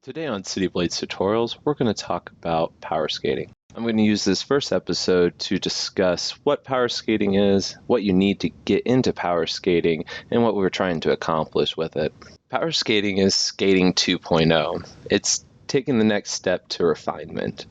Today on CityBlade's tutorials, we're going to talk about power skating. I'm going to use this first episode to discuss what power skating is, what you need to get into power skating, and what we're trying to accomplish with it. Power skating is skating 2.0. It's taking the next step to refinement,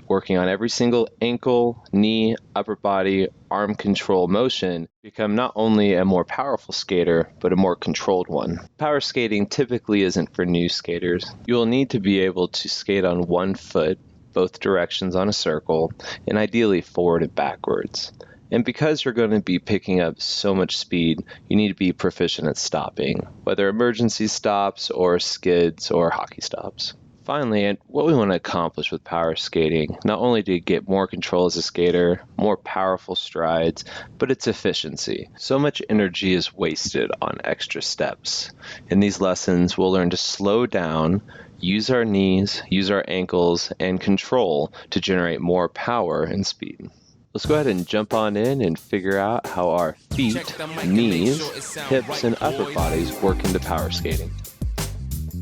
working on every single ankle, knee, upper body, arm control motion, become not only a more powerful skater, but a more controlled one. Power skating typically isn't for new skaters. You will need to be able to skate on one foot, both directions on a circle, and ideally forward and backwards. And because you're going to be picking up so much speed, you need to be proficient at stopping, whether emergency stops or skids or hockey stops. Finally, and what we want to accomplish with power skating, not only to get more control as a skater, more powerful strides, but its efficiency. So much energy is wasted on extra steps. In these lessons, we'll learn to slow down, use our knees, use our ankles, and control to generate more power and speed. Let's go ahead and jump on in and figure out how our feet, knees, hips, and upper bodies work into power skating.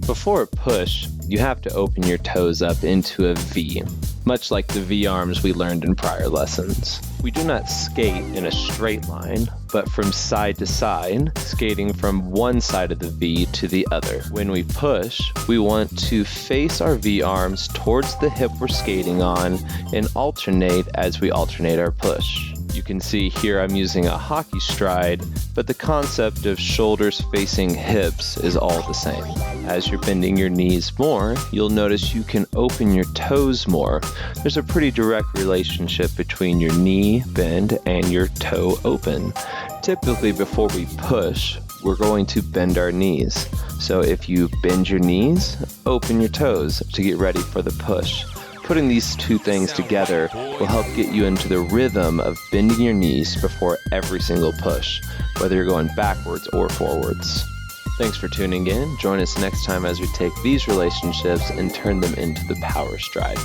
Before a push, you have to open your toes up into a V, much like the V arms we learned in prior lessons. We do not skate in a straight line, but from side to side, skating from one side of the V to the other. When we push, we want to face our V arms towards the hip we're skating on and alternate as we alternate our push. You can see here I'm using a hockey stride, but the concept of shoulders facing hips is all the same. As you're bending your knees more, you'll notice you can open your toes more. There's a pretty direct relationship between your knee bend and your toe open. Typically before we push, we're going to bend our knees. So if you bend your knees, open your toes to get ready for the push. Putting these two things together will help get you into the rhythm of bending your knees before every single push, whether you're going backwards or forwards. Thanks for tuning in. Join us next time as we take these relationships and turn them into the power stride.